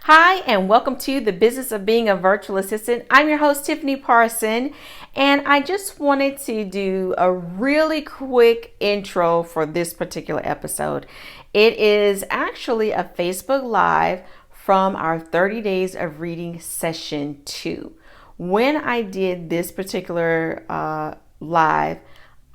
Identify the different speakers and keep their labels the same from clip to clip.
Speaker 1: Hi, and welcome to the Business of Being a Virtual Assistant. I'm your host, Tiffany Parson, and I just wanted to do a really quick intro for this particular episode. It is actually a Facebook Live from our 30 Days of Reading Session 2. When I did this particular live,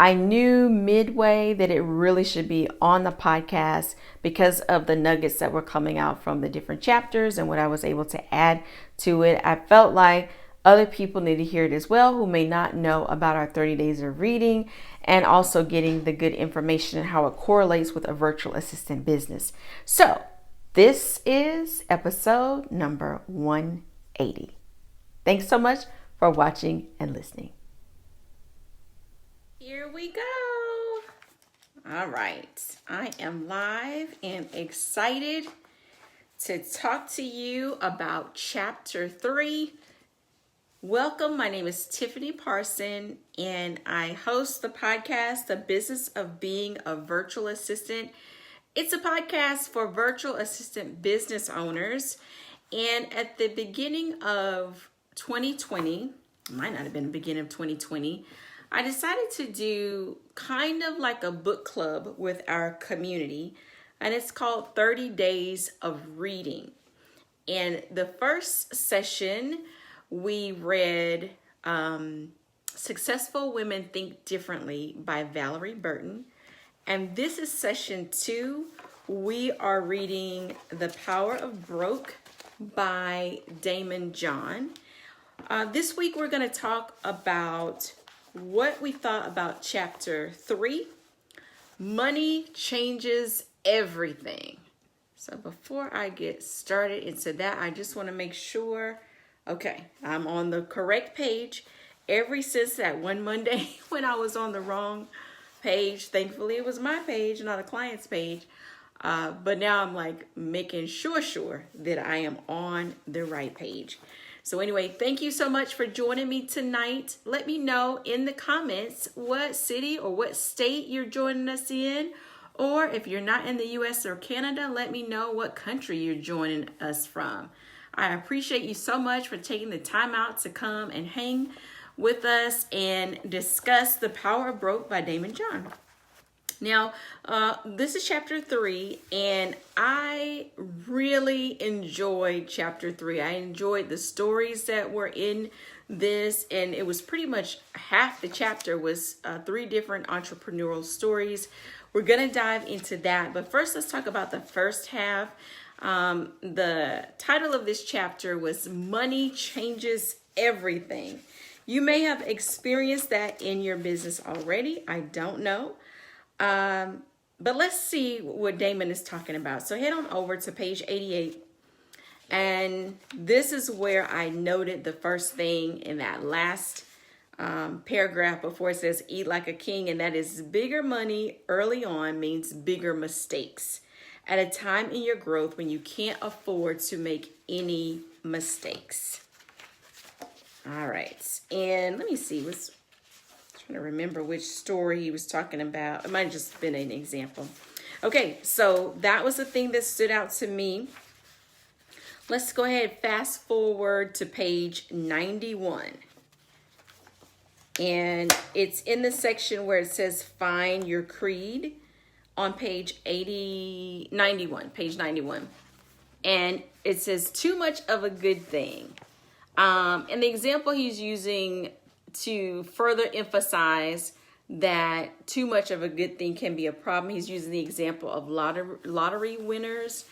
Speaker 1: I knew midway that it really should be on the podcast because of the nuggets that were coming out from the different chapters and what I was able to add to it. I felt like other people need to hear it as well who may not know about our 30 days of reading and also getting the good information and how it correlates with a virtual assistant business. So this is episode number 180. Thanks so much for watching and listening. Here we go. All right. I am live and excited to talk to you about chapter 3. Welcome. My name is Tiffany Parson, and I host the podcast, The Business of Being a Virtual Assistant. It's a podcast for virtual assistant business owners. And at the beginning of 2020, might not have been the beginning of 2020, I decided to do kind of like a book club with our community, and it's called 30 Days of Reading. And the first session, we read Successful Women Think Differently by Valerie Burton. And this is session 2. We are reading The Power of Broke by Damon John. This week, we're going to talk about what we thought about chapter 3, Money Changes Everything. So before I get started into that, I just want to make sure, okay, I'm on the correct page. Ever since that one Monday when I was on the wrong page, thankfully it was my page, not a client's page. But now I'm like making sure that I am on the right page. So anyway, thank you so much for joining me tonight. Let me know in the comments what city or what state you're joining us in. Or if you're not in the US or Canada, let me know what country you're joining us from. I appreciate you so much for taking the time out to come and hang with us and discuss The Power of Broke by Damon John. Now, this is chapter 3, and I really enjoyed chapter 3. I enjoyed the stories that were in this, and it was pretty much half the chapter was 3 different entrepreneurial stories. We're going to dive into that, but first let's talk about the first half. The title of this chapter was Money Changes Everything. You may have experienced that in your business already. I don't know. But let's see what Damon is talking about. So head on over to page 88. And this is where I noted the first thing in that last paragraph before it says eat like a king. And that is bigger money early on means bigger mistakes at a time in your growth when you can't afford to make any mistakes. All right. And let me see what's trying to remember which story he was talking about. It might have just been an example. Okay, so that was the thing that stood out to me. Let's go ahead, fast forward to page 91. And it's in the section where it says find your creed on page 91, page 91. And it says too much of a good thing. And the example he's using to further emphasize that too much of a good thing can be a problem, he's using the example of lottery winners.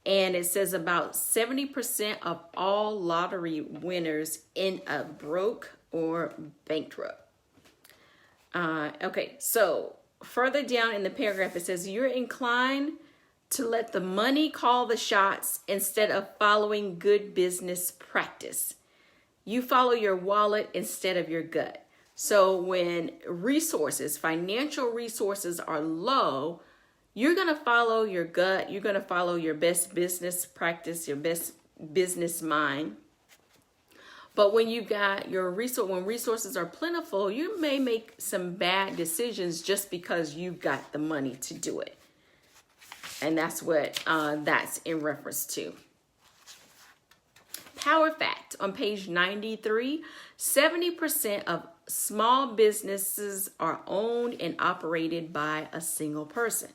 Speaker 1: And it says about 70% of all lottery winners end up broke or bankrupt. Okay, so further down in the paragraph, it says you're inclined to let the money call the shots instead of following good business practice. You follow your wallet instead of your gut. So when financial resources are low, you're going to follow your gut. You're going to follow your best business practice, your best business mind. But when you got when resources are plentiful, you may make some bad decisions just because you've got the money to do it. And that's what that's in reference to. power fact on page 93, 70% of small businesses are owned and operated by a single person,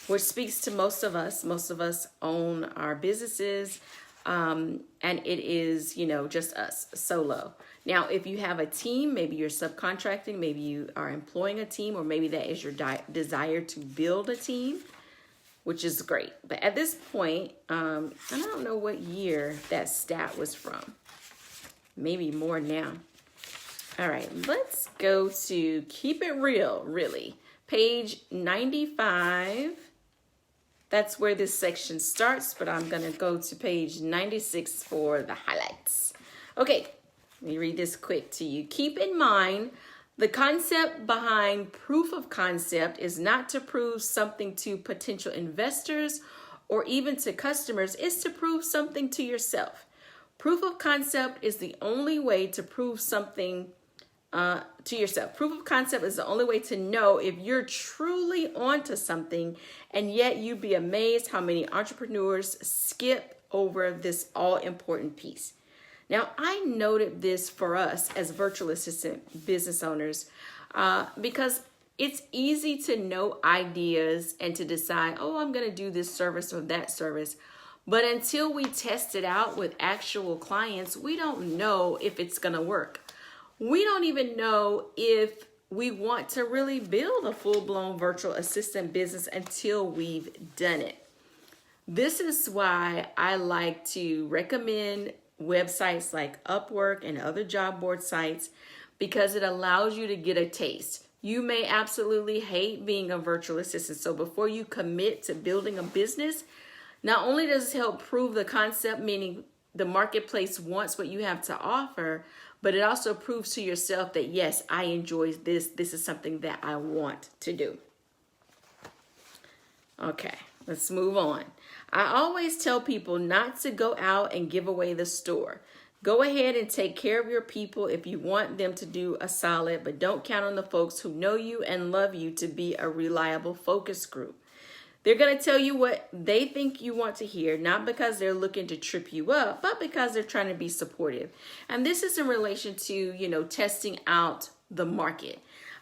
Speaker 1: which speaks to most of us. Most of us own our businesses, and it is, just us solo. Now, if you have a team, maybe you're subcontracting, maybe you are employing a team, or maybe that is your desire to build a team, which is great. But at this point, I don't know what year that stat was from. Maybe more now. All right, let's go to Keep It Real, really. Page 95. That's where this section starts, but I'm going to go to page 96 for the highlights. Okay, let me read this quick to you. Keep in mind, the concept behind proof of concept is not to prove something to potential investors or even to customers. It's to prove something to yourself. Proof of concept is the only way to prove something to yourself. Proof of concept is the only way to know if you're truly onto something, and yet you'd be amazed how many entrepreneurs skip over this all-important piece. Now, I noted this for us as virtual assistant business owners because it's easy to know ideas and to decide, oh, I'm going to do this service or that service. But until we test it out with actual clients, we don't know if it's going to work. We don't even know if we want to really build a full-blown virtual assistant business until we've done it. This is why I like to recommend websites like Upwork and other job board sites, because it allows you to get a taste. You may absolutely hate being a virtual assistant. So before you commit to building a business, not only does it help prove the concept, meaning the marketplace wants what you have to offer, but it also proves to yourself that, yes, I enjoy this. This is something that I want to do. Okay, let's move on. I always tell people not to go out and give away the store. Go ahead and take care of your people if you want them to do a solid, but don't count on the folks who know you and love you to be a reliable focus group. They're going to tell you what they think you want to hear, not because they're looking to trip you up, but because they're trying to be supportive. And this is in relation to, testing out the market.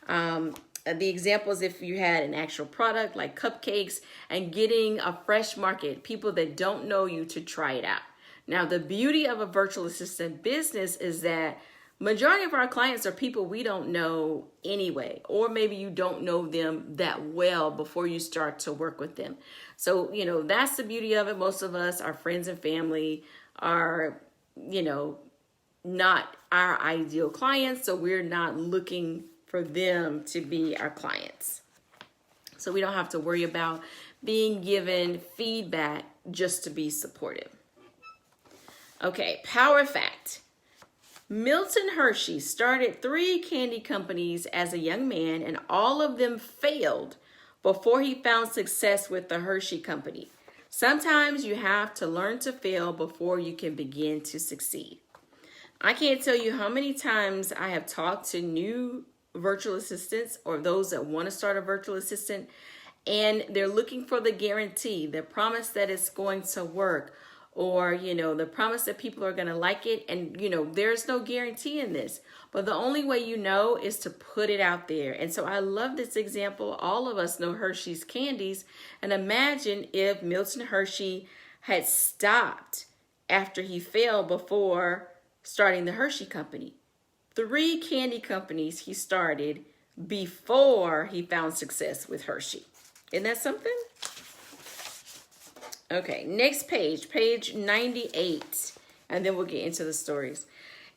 Speaker 1: The example is if you had an actual product like cupcakes and getting a fresh market, people that don't know you to try it out. Now, the beauty of a virtual assistant business is that majority of our clients are people we don't know anyway, or maybe you don't know them that well before you start to work with them. So, that's the beauty of it. Most of us, our friends and family are, not our ideal clients. So we're not looking for them to be our clients. So we don't have to worry about being given feedback just to be supportive. Okay, power fact. Milton Hershey started 3 candy companies as a young man, and all of them failed before he found success with the Hershey Company. Sometimes you have to learn to fail before you can begin to succeed. I can't tell you how many times I have talked to new virtual assistants or those that want to start a virtual assistant, and they're looking for the guarantee, the promise that it's going to work, or, the promise that people are going to like it. And, there's no guarantee in this, but the only way is to put it out there. And so I love this example. All of us know Hershey's candies. And imagine if Milton Hershey had stopped after he failed before starting the Hershey Company. 3 candy companies he started before he found success with Hershey. Isn't that something? Okay, next page, page 98, and then we'll get into the stories.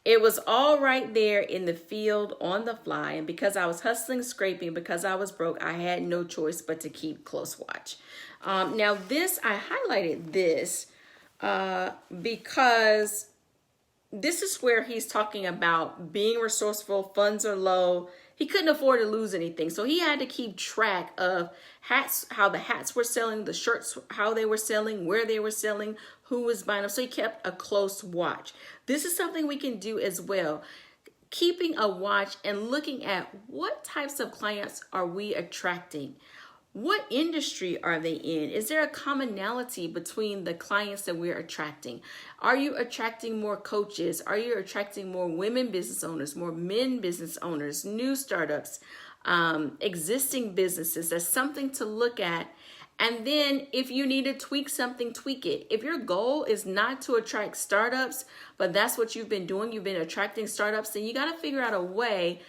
Speaker 1: It was all right there in the field on the fly, and because I was hustling, scraping, because I was broke, I had no choice but to keep close watch. Now this, I highlighted this because this is where he's talking about being resourceful, funds are low. He couldn't afford to lose anything. So he had to keep track of hats, how the hats were selling, the shirts, how they were selling, where they were selling, who was buying them. So he kept a close watch. This is something we can do as well. Keeping a watch and looking at what types of clients are we attracting? What industry are they in? Is there a commonality between the clients that we're attracting? Are you attracting more coaches? Are you attracting more women business owners, more men business owners, new startups, existing businesses? That's something to look at. And then if you need to tweak something, tweak it. If your goal is not to attract startups, but that's what you've been doing, you've been attracting startups, then you got to figure out a way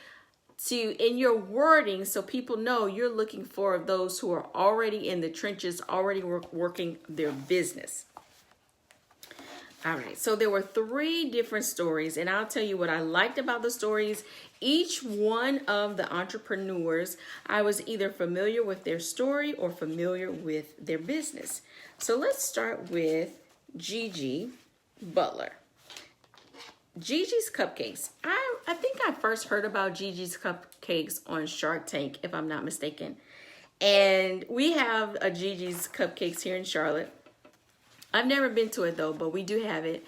Speaker 1: to, in your wording, so people know you're looking for those who are already in the trenches, already working their business. All right, so there were 3 different stories, and I'll tell you what I liked about the stories. Each one of the entrepreneurs, I was either familiar with their story or familiar with their business. So let's start with Gigi Butler. Gigi's Cupcakes. I think I first heard about Gigi's Cupcakes on Shark Tank, if I'm not mistaken. And we have a Gigi's Cupcakes here in Charlotte. I've never been to it though, but we do have it.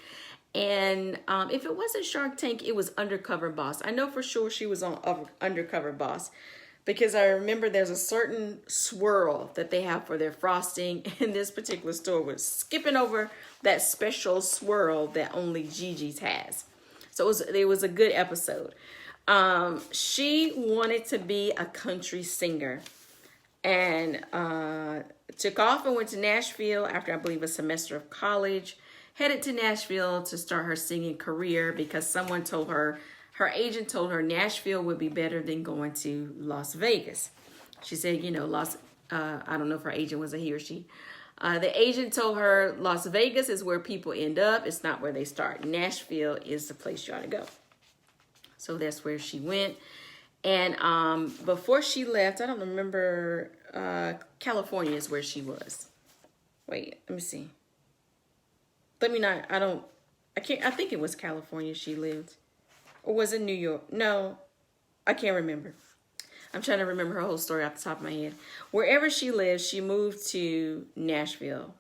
Speaker 1: And if it wasn't Shark Tank, it was Undercover Boss. I know for sure she was on Undercover Boss because I remember there's a certain swirl that they have for their frosting, and this particular store was skipping over that special swirl that only Gigi's has. So it was a good episode. She wanted to be a country singer and took off and went to Nashville after, I believe, a semester of college. Headed to Nashville to start her singing career because someone told her, her agent told her Nashville would be better than going to Las Vegas. She said, you know, I don't know if her agent was a he or she. The agent told her Las Vegas is where people end up. It's not where they start. Nashville is the place you ought to go. So that's where she went. And before she left, I don't remember, California is where she was. Wait, let me see. I think it was California she lived. Or was it New York? No, I can't remember. I'm trying to remember her whole story off the top of my head. Wherever she lives, she moved to Nashville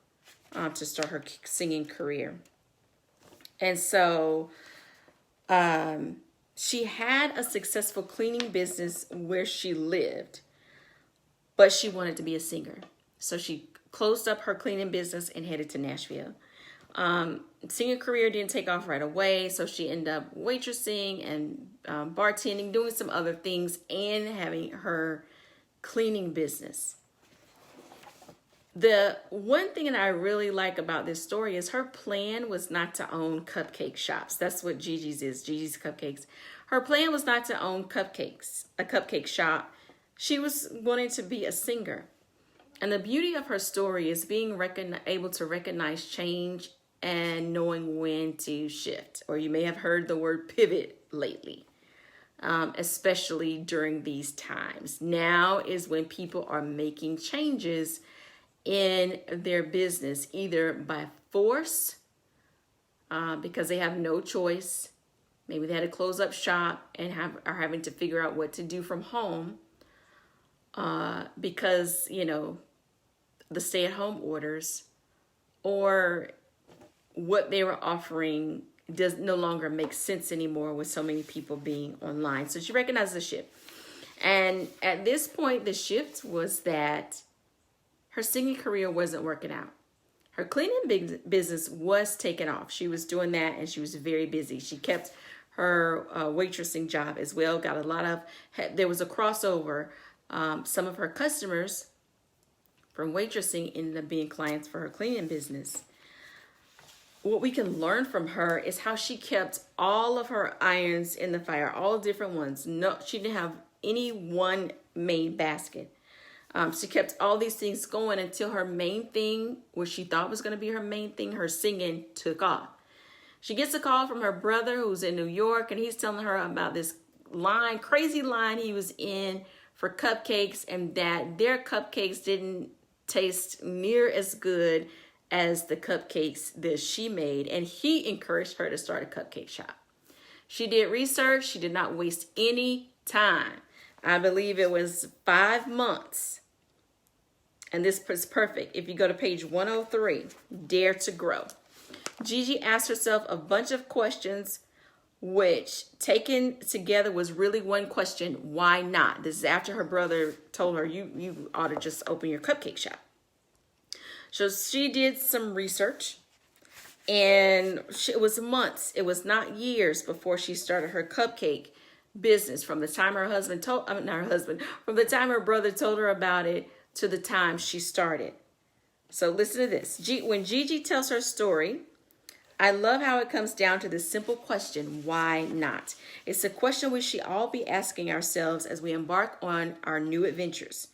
Speaker 1: to start her singing career. And so she had a successful cleaning business where she lived, but she wanted to be a singer. So she closed up her cleaning business and headed to Nashville. Singing career didn't take off right away, so she ended up waitressing and bartending, doing some other things, and having her cleaning business. The one thing that I really like about this story is her plan was not to own cupcake shops. That's what Gigi's is, Gigi's Cupcakes. Her plan was not to own cupcakes, a cupcake shop. She was wanting to be a singer. And the beauty of her story is being able to recognize change and knowing when to shift. Or you may have heard the word pivot lately, especially during these times. Now is when people are making changes in their business, either by force, because they have no choice. Maybe they had to close up shop and are having to figure out what to do from home because, you know, the stay-at-home orders, or what they were offering does no longer make sense anymore with so many people being online. So she recognized the shift. And at this point, the shift was that her singing career wasn't working out. Her cleaning business was taking off. She was doing that and she was very busy. She kept her waitressing job as well. Got a lot of, there was a crossover. Some of her customers from waitressing ended up being clients for her cleaning business. What we can learn from her is how she kept all of her irons in the fire, all different ones. No, she didn't have any one main basket. She kept all these things going until her main thing, what she thought was going to be her main thing, her singing, took off. She gets a call from her brother who's in New York, and he's telling her about this crazy line he was in for cupcakes, and that their cupcakes didn't taste near as good as the cupcakes that she made, and he encouraged her to start a cupcake shop. She did research. She did not waste any time. I believe it was 5 months. And this is perfect. If you go to page 103, Dare to Grow. Gigi asked herself a bunch of questions. which taken together was really one question: why not? This is after her brother told her, you ought to just open your cupcake shop. So she did some research, and it was months, it was not years, before she started her cupcake business. From the time her husband told, not her husband, from the time her brother told her about it to the time she started. So listen to this. When Gigi tells her story, I love how it comes down to this simple question: why not? It's a question we should all be asking ourselves as we embark on our new adventures.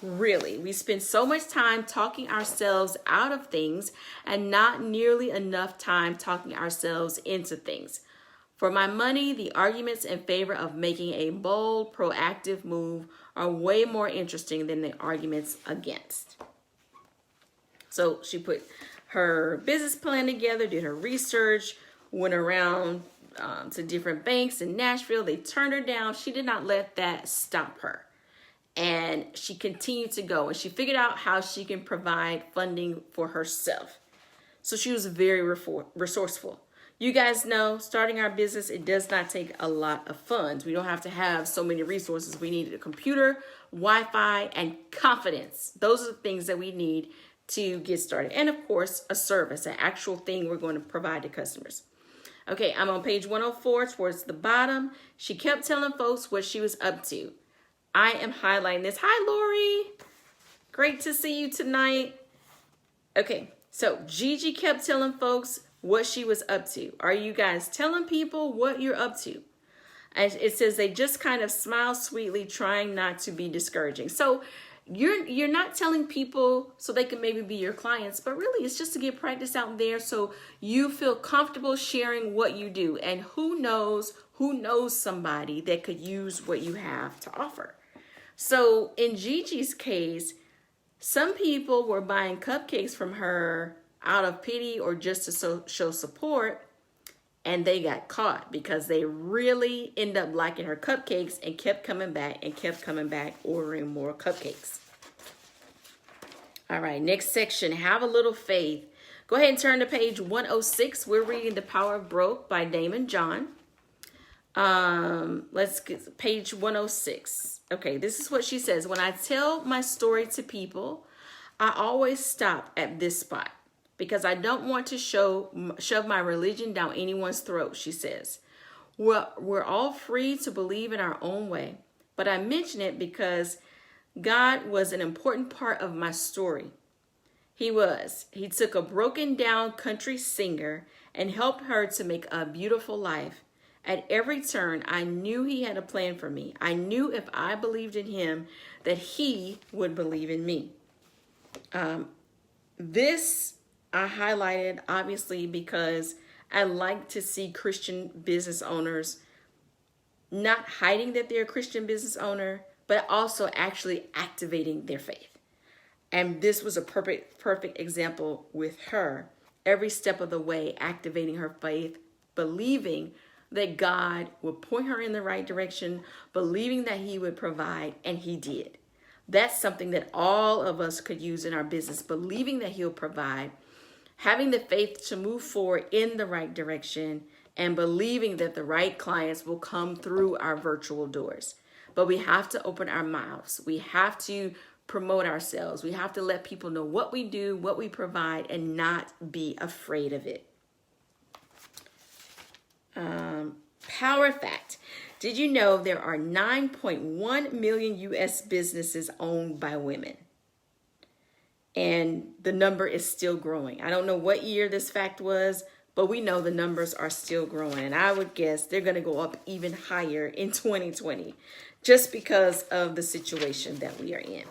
Speaker 1: Really, we spend so much time talking ourselves out of things and not nearly enough time talking ourselves into things. For my money, the arguments in favor of making a bold, proactive move are way more interesting than the arguments against. So she put her business plan together, did her research, went around to different banks in Nashville. They turned her down. She did not let that stop her. And she continued to go, and she figured out how she can provide funding for herself. So she was very resourceful. You guys know, starting our business, it does not take a lot of funds. We don't have to have so many resources. We need a computer, Wi-Fi, and confidence. Those are the things that we need to get started. And of course, a service, an actual thing we're going to provide to customers. Okay, I'm on page 104 towards the bottom. She kept telling folks what she was up to. I am highlighting this. Hi, Lori. Great to see you tonight. Okay, so Gigi kept telling folks what she was up to. Are you guys telling people what you're up to? And it says they just kind of smile sweetly, trying not to be discouraging. So you're not telling people so they can maybe be your clients, but really it's just to get practice out there so you feel comfortable sharing what you do. And who knows somebody that could use what you have to offer. So in Gigi's case, some people were buying cupcakes from her out of pity or just to show support, and they got caught because they really end up liking her cupcakes and kept coming back, ordering more cupcakes. All right, next section, have a little faith. Go ahead and turn to page 106. We're reading The Power of Broke by Damon John. Let's get page 106. Okay, this is what she says. When I tell my story to people, I always stop at this spot because I don't want to shove my religion down anyone's throat, she says. We're all free to believe in our own way, but I mention it because God was an important part of my story. He took a broken down country singer and helped her to make a beautiful life. At every turn, I knew he had a plan for me. I knew if I believed in him, that he would believe in me. This I highlighted, obviously, because I like to see Christian business owners not hiding that they're a Christian business owner, but also actually activating their faith. And this was a perfect example with her. Every step of the way, activating her faith, believing that God would point her in the right direction, believing that he would provide, and he did. That's something that all of us could use in our business, believing that he'll provide, having the faith to move forward in the right direction, and believing that the right clients will come through our virtual doors. But we have to open our mouths. We have to promote ourselves. We have to let people know what we do, what we provide, and not be afraid of it. Power fact. Did you know there are 9.1 million U.S. businesses owned by women? And the number is still growing. I don't know what year this fact was, but we know the numbers are still growing. And I would guess they're going to go up even higher in 2020 just because of the situation that we are in.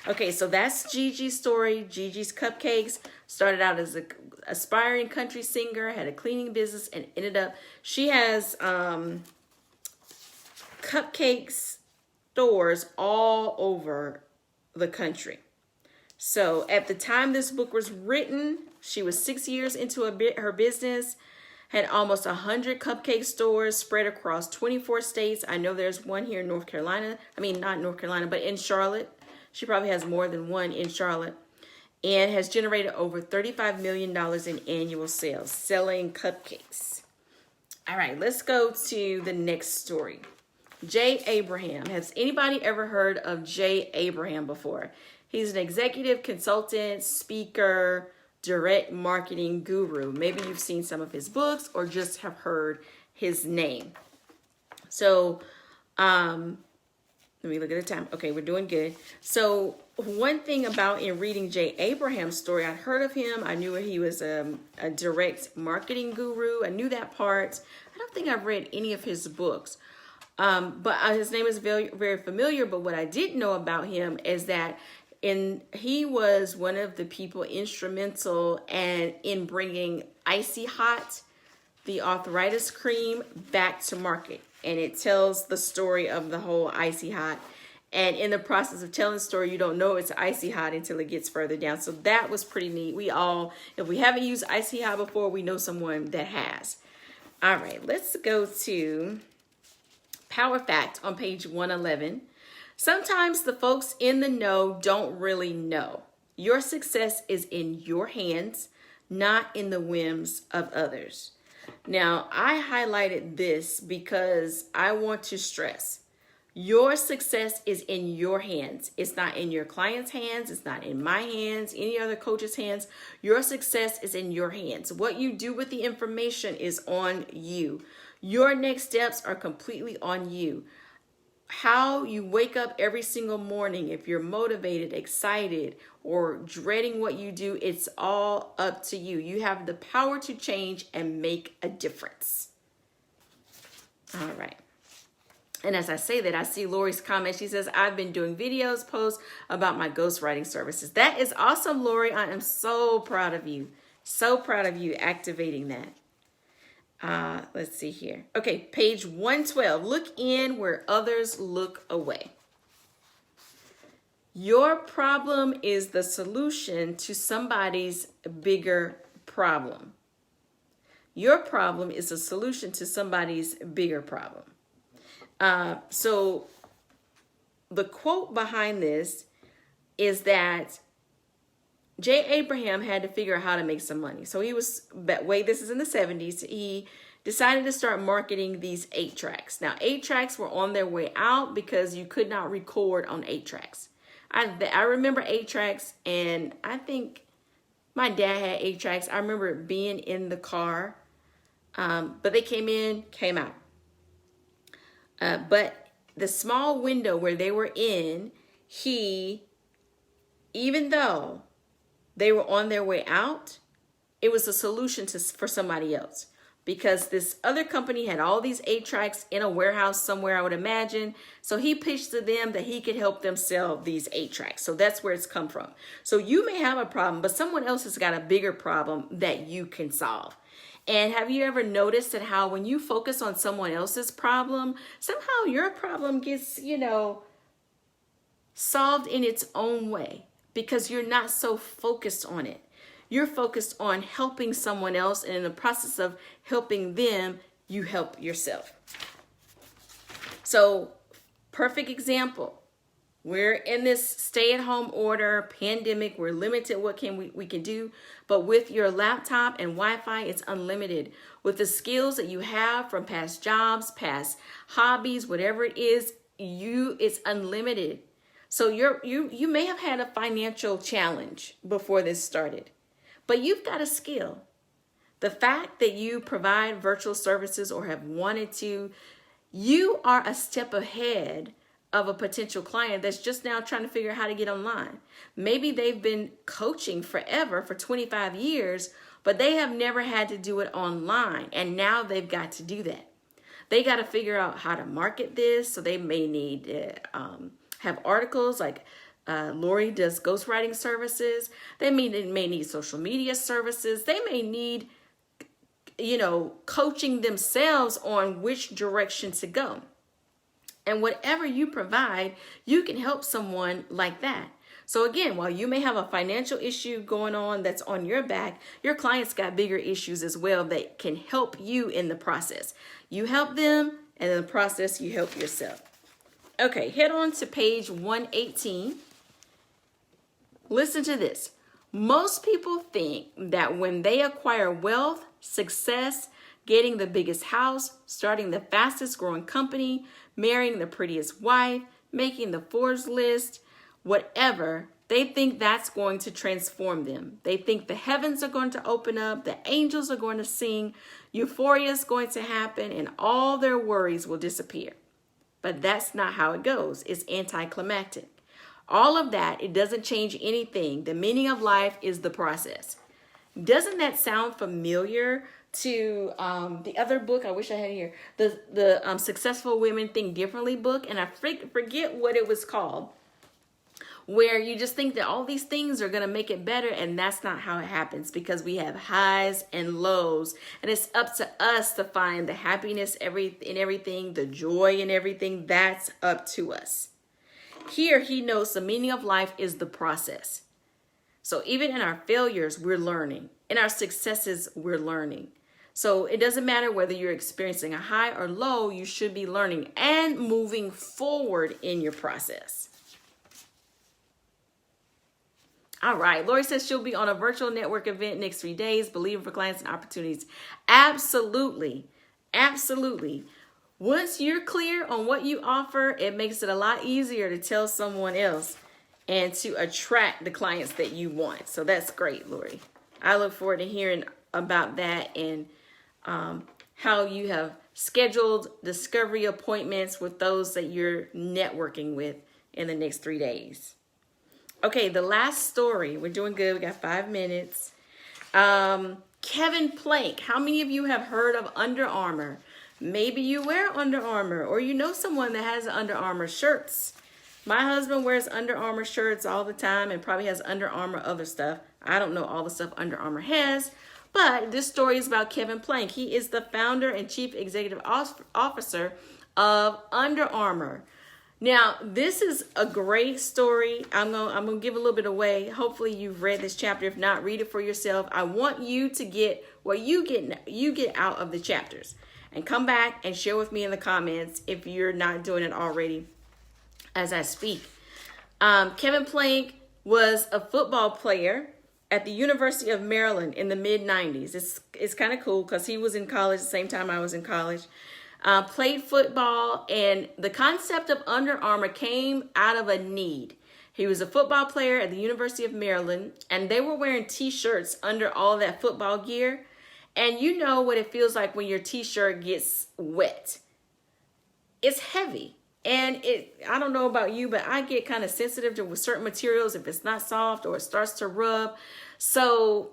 Speaker 1: Okay, so that's Gigi's story. Gigi's Cupcakes started out as an aspiring country singer, had a cleaning business, and ended up, she has cupcakes stores all over the country. So at the time this book was written, she was 6 years into her business, had almost 100 cupcake stores spread across 24 states. I know there's one here in North Carolina. I mean, not North Carolina, but in Charlotte. She probably has more than one in Charlotte, and has generated over $35 million in annual sales selling cupcakes. All right, let's go to the next story. Jay Abraham. Has anybody ever heard of Jay Abraham before? He's an executive consultant, speaker, direct marketing guru. Maybe you've seen some of his books or just have heard his name. So, let me look at the time. Okay, we're doing good. So one thing about in reading Jay Abraham's story, I'd heard of him. I knew he was a direct marketing guru. I knew that part. I don't think I've read any of his books. But his name is very, very familiar. But what I didn't know about him is that he was one of the people instrumental in bringing Icy Hot, the arthritis cream, back to market. And it tells the story of the whole Icy Hot. And in the process of telling the story, you don't know it's Icy Hot until it gets further down. So that was pretty neat. If we haven't used Icy Hot before, we know someone that has. All right, let's go to Power Fact on page 111. Sometimes the folks in the know don't really know. Your success is in your hands, not in the whims of others. Now, I highlighted this because I want to stress your success is in your hands. It's not in your client's hands. It's not in my hands, any other coach's hands. Your success is in your hands. What you do with the information is on you. Your next steps are completely on you. How you wake up every single morning, if you're motivated, excited, or dreading what you do, it's all up to you. You have the power to change and make a difference. All right. And as I say that, I see Lori's comment. She says, I've been doing videos, posts about my ghostwriting services. That is awesome, Lori. I am so proud of you. So proud of you activating that. Let's see here. Okay, page 112. Look in where others look away. Your problem is the solution to somebody's bigger problem. Your problem is a solution to somebody's bigger problem. So the quote behind this is that Jay Abraham had to figure out how to make some money. So this is in the 70s. He decided to start marketing these 8-tracks. Now, 8-tracks were on their way out because you could not record on 8-tracks. I remember 8-tracks, and I think my dad had 8-tracks. I remember being in the car, but they came in, came out. But the small window where they were in, even though they were on their way out, it was a solution for somebody else. Because this other company had all these 8-tracks in a warehouse somewhere, I would imagine. So he pitched to them that he could help them sell these 8-tracks. So that's where it's come from. So you may have a problem, but someone else has got a bigger problem that you can solve. And have you ever noticed that how when you focus on someone else's problem, somehow your problem gets, solved in its own way because you're not so focused on it. You're focused on helping someone else, and in the process of helping them, you help yourself. So, perfect example. We're in this stay-at-home order, pandemic. We're limited what we can do. But with your laptop and Wi-Fi, it's unlimited. With the skills that you have from past jobs, past hobbies, whatever it is, it's unlimited. So you may have had a financial challenge before this started. But you've got a skill. The fact that you provide virtual services or have wanted to, you are a step ahead of a potential client that's just now trying to figure out how to get online. Maybe they've been coaching forever for 25 years, but they have never had to do it online. And now they've got to do that. They got to figure out how to market this. So they may need to have articles like Lori does ghostwriting services. They may need social media services. They may need, coaching themselves on which direction to go. And whatever you provide, you can help someone like that. So again, while you may have a financial issue going on that's on your back, your clients got bigger issues as well that can help you in the process. You help them, and in the process, you help yourself. Okay, head on to page 118. Listen to this. Most people think that when they acquire wealth, success, getting the biggest house, starting the fastest growing company, marrying the prettiest wife, making the Forbes list, whatever. They think that's going to transform them. They think the heavens are going to open up, the angels are going to sing, euphoria is going to happen, and all their worries will disappear. But that's not how it goes. It's anticlimactic. All of that, it doesn't change anything. The meaning of life is the process. Doesn't that sound familiar to the other book? I wish I had here. The Successful Women Think Differently book. And I forget what it was called. Where you just think that all these things are going to make it better. And that's not how it happens, because we have highs and lows. And it's up to us to find the happiness in everything, the joy in everything. That's up to us. Here, he knows the meaning of life is the process. So even in our failures, we're learning. In our successes, we're learning. So it doesn't matter whether you're experiencing a high or low, you should be learning and moving forward in your process. All right. Lori says she'll be on a virtual network event next 3 days, believing for clients and opportunities. Absolutely. Absolutely. Once you're clear on what you offer, it makes it a lot easier to tell someone else and to attract the clients that you want. So that's great, Lori. I look forward to hearing about that and how you have scheduled discovery appointments with those that you're networking with in the next 3 days. Okay, the last story. We're doing good. We got 5 minutes. Kevin Plank. How many of you have heard of Under Armour? Maybe you wear Under Armour, or you know someone that has Under Armour shirts. My husband wears Under Armour shirts all the time and probably has Under Armour other stuff. I don't know all the stuff Under Armour has, but this story is about Kevin Plank. He is the founder and chief executive officer of Under Armour. Now, this is a great story. I'm gonna give a little bit away. Hopefully you've read this chapter. If not, read it for yourself. I want you to get what you get out of the chapters. And come back and share with me in the comments if you're not doing it already as I speak. Kevin Plank was a football player at the University of Maryland in the mid-90s. It's kind of cool because he was in college the same time I was in college. Played football, and the concept of Under Armour came out of a need. He was a football player at the University of Maryland, and they were wearing t-shirts under all that football gear. And you know what it feels like when your t-shirt gets wet. It's heavy. And I don't know about you, but I get kind of sensitive to with certain materials if it's not soft or it starts to rub. So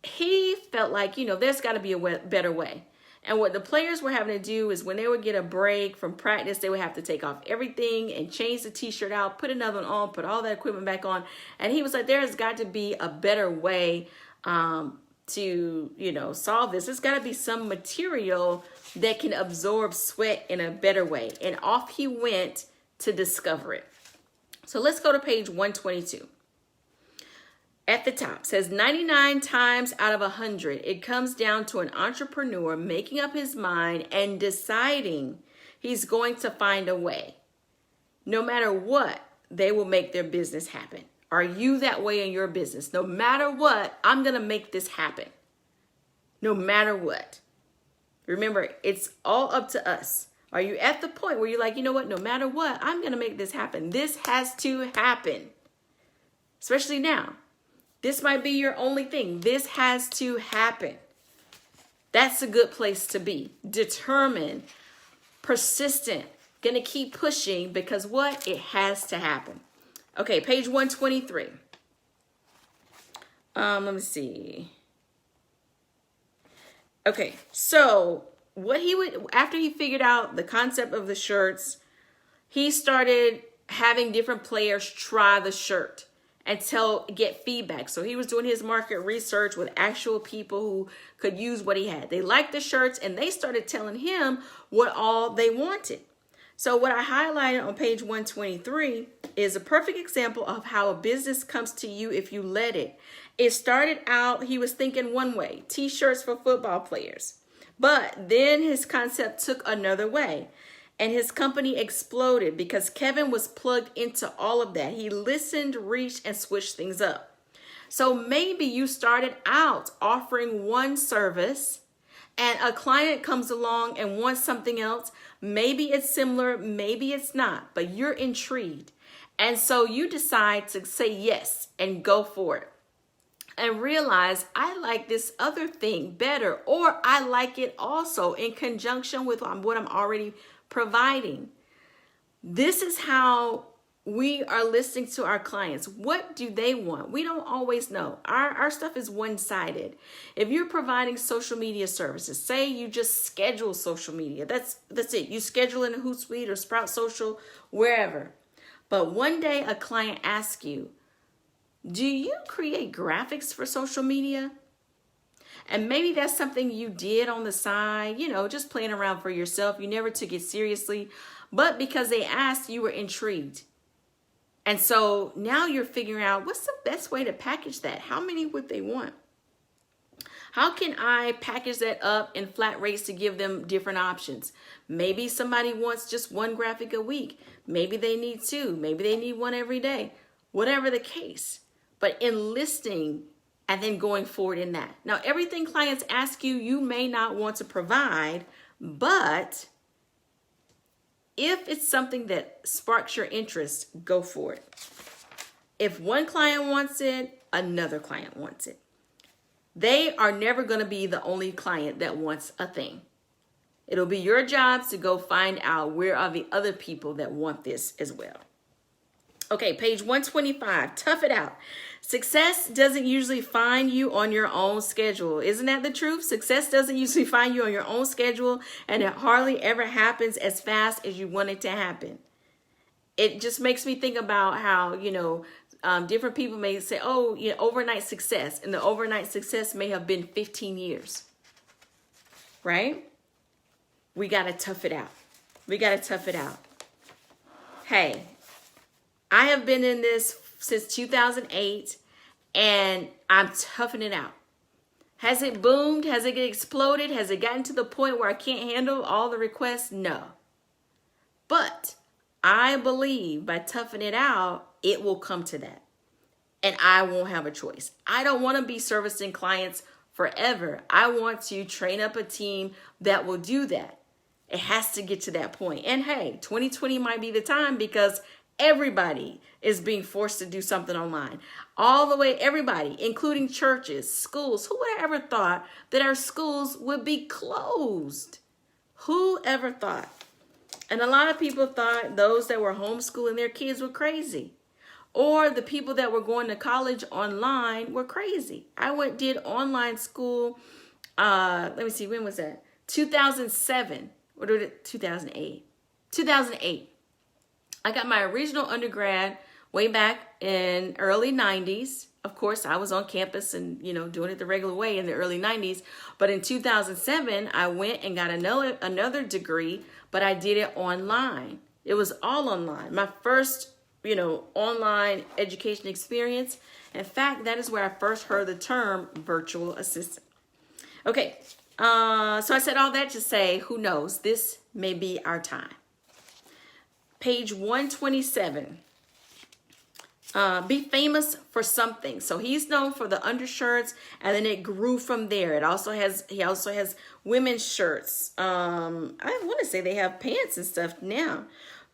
Speaker 1: he felt like, there's got to be a better way. And what the players were having to do is when they would get a break from practice, they would have to take off everything and change the t-shirt out, put another one on, put all that equipment back on. And he was like, there has got to be a better way to solve this. There's got to be some material that can absorb sweat in a better way. And off he went to discover it. So let's go to page 122. At the top says 99 times out of 100, it comes down to an entrepreneur making up his mind and deciding he's going to find a way. No matter what, they will make their business happen. Are you that way in your business? No matter what, I'm going to make this happen. No matter what. Remember, it's all up to us. Are you at the point where you're like, you know what? No matter what, I'm going to make this happen. This has to happen. Especially now. This might be your only thing. This has to happen. That's a good place to be. Determined, persistent, going to keep pushing because what? It has to happen. Okay, page 123. Let me see. Okay, so after he figured out the concept of the shirts, he started having different players try the shirt and get feedback. So he was doing his market research with actual people who could use what he had. They liked the shirts and they started telling him what all they wanted. So what I highlighted on page 123 is a perfect example of how a business comes to you if you let it. It started out, he was thinking one way, t-shirts for football players. But then his concept took another way. And his company exploded because Kevin was plugged into all of that. He listened, reached, and switched things up. So maybe you started out offering one service and a client comes along and wants something else. Maybe it's similar, maybe it's not, but you're intrigued. And so you decide to say yes and go for it. And realize I like this other thing better, or I like it also in conjunction with what I'm already providing. This is how we are listening to our clients. What do they want? We don't always know. Our stuff is one-sided. If you're providing social media services, say you just schedule social media. That's it. You schedule in a Hootsuite or Sprout Social, wherever. But one day a client asks you, do you create graphics for social media? And maybe that's something you did on the side, just playing around for yourself. You never took it seriously, but because they asked, you were intrigued. And so now you're figuring out what's the best way to package that? How many would they want? How can I package that up in flat rates to give them different options? Maybe somebody wants just one graphic a week. Maybe they need two. Maybe they need one every day. Whatever the case. But enlisting and then going forward in that. Now, everything clients ask you, you may not want to provide, but if it's something that sparks your interest, go for it. If one client wants it, another client wants it. They are never going to be the only client that wants a thing. It'll be your job to go find out where are the other people that want this as well. Okay, page 125, tough it out. Success doesn't usually find you on your own schedule. Isn't that the truth? Success doesn't usually find you on your own schedule, and it hardly ever happens as fast as you want it to happen. It just makes me think about how, different people may say, overnight success, and the overnight success may have been 15 years, right? We got to tough it out. Hey, I have been in this since 2008, and I'm toughing it out. Has it boomed? Has it exploded? Has it gotten to the point where I can't handle all the requests? No. But I believe by toughing it out, it will come to that. And I won't have a choice. I don't want to be servicing clients forever. I want to train up a team that will do that. It has to get to that point. And hey, 2020 might be the time because everybody is being forced to do something online. All the way, everybody, including churches, schools. Who would have ever thought that our schools would be closed? Who ever thought? And a lot of people thought those that were homeschooling their kids were crazy. Or the people that were going to college online were crazy. I did online school, let me see, when was that? 2007, or 2008? 2008. I got my original undergrad way back in early 90s. Of course, I was on campus and, doing it the regular way in the early 90s. But in 2007, I went and got another degree, but I did it online. It was all online. My first, online education experience. In fact, that is where I first heard the term virtual assistant. Okay, so I said all that to say, who knows? This may be our time. Page 127. Be famous for something. So he's known for the undershirts, and then it grew from there. He also has women's shirts. I want to say they have pants and stuff now.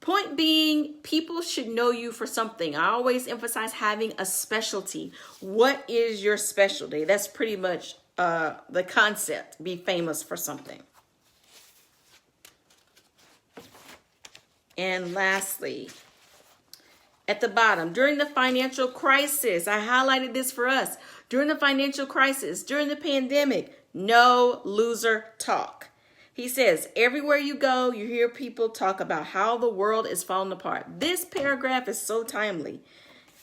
Speaker 1: Point being, people should know you for something. I always emphasize having a specialty. What is your specialty? That's pretty much the concept. Be famous for something. And lastly, at the bottom, during the financial crisis, I highlighted this for us. During the financial crisis, during the pandemic, no loser talk. He says, everywhere you go, you hear people talk about how the world is falling apart. This paragraph is so timely.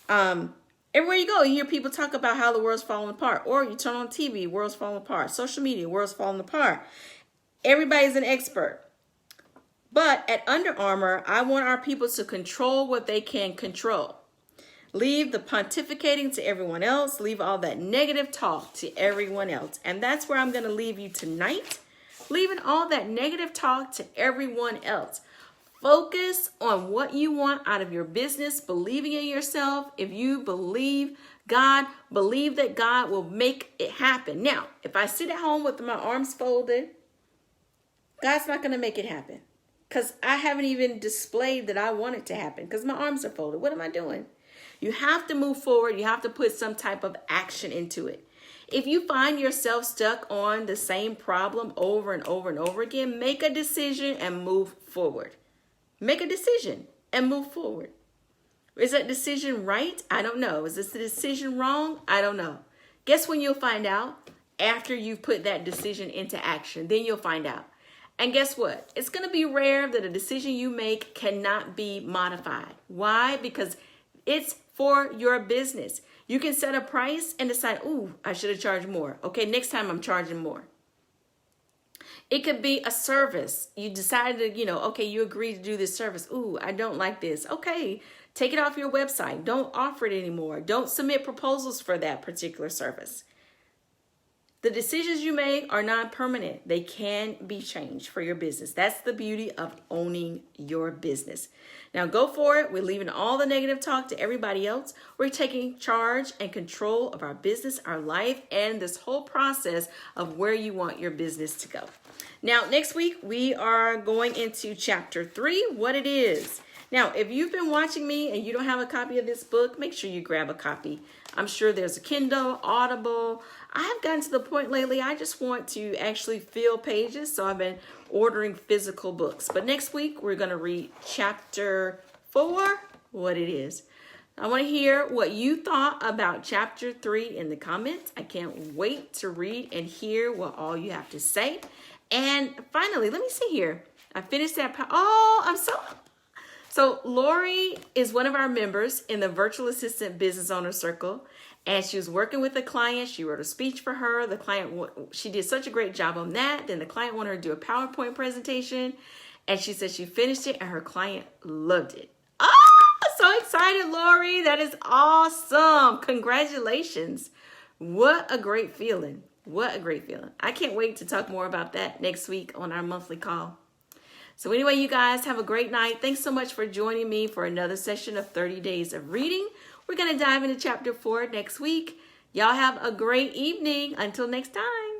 Speaker 1: Everywhere you go, you hear people talk about how the world's falling apart. Or you turn on TV, world's falling apart. Social media, world's falling apart. Everybody's an expert. But at Under Armour, I want our people to control what they can control. Leave the pontificating to everyone else. Leave all that negative talk to everyone else. And that's where I'm going to leave you tonight. Leaving all that negative talk to everyone else. Focus on what you want out of your business, believing in yourself. If you believe God, believe that God will make it happen. Now, if I sit at home with my arms folded, God's not going to make it happen because I haven't even displayed that I want it to happen because my arms are folded. What am I doing? You have to move forward. You have to put some type of action into it. If you find yourself stuck on the same problem over and over and over again, make a decision and move forward. Make a decision and move forward. Is that decision right? I don't know. Is this decision wrong? I don't know. Guess when you'll find out? After you've put that decision into action. Then you'll find out. And guess what? It's going to be rare that a decision you make cannot be modified. Why? Because it's for your business. You can set a price and decide, ooh, I should have charged more. Okay, next time I'm charging more. It could be a service. You decided to, okay, you agreed to do this service. Ooh, I don't like this. Okay, take it off your website. Don't offer it anymore. Don't submit proposals for that particular service. The decisions you make are not permanent. They can be changed for your business. That's the beauty of owning your business. Now go for it. We're leaving all the negative talk to everybody else. We're taking charge and control of our business, our life, and this whole process of where you want your business to go. Now, next week, we are going into chapter 3, what it is. Now, if you've been watching me and you don't have a copy of this book, make sure you grab a copy. I'm sure there's a Kindle, Audible. I have gotten to the point lately, I just want to actually fill pages, so I've been ordering physical books. But next week, we're going to read chapter 4, what it is. I want to hear what you thought about chapter 3 in the comments. I can't wait to read and hear what all you have to say. And finally, let me see here. I finished that. So Lori is one of our members in the Virtual Assistant Business Owner Circle, and she was working with a client. She wrote a speech for her. The client, she did such a great job on that. Then the client wanted her to do a PowerPoint presentation, and she said she finished it, and her client loved it. Oh, so excited, Lori. That is awesome. Congratulations. What a great feeling. What a great feeling. I can't wait to talk more about that next week on our monthly call. So anyway, you guys have a great night. Thanks so much for joining me for another session of 30 Days of Reading. We're going to dive into chapter 4 next week. Y'all have a great evening. Until next time.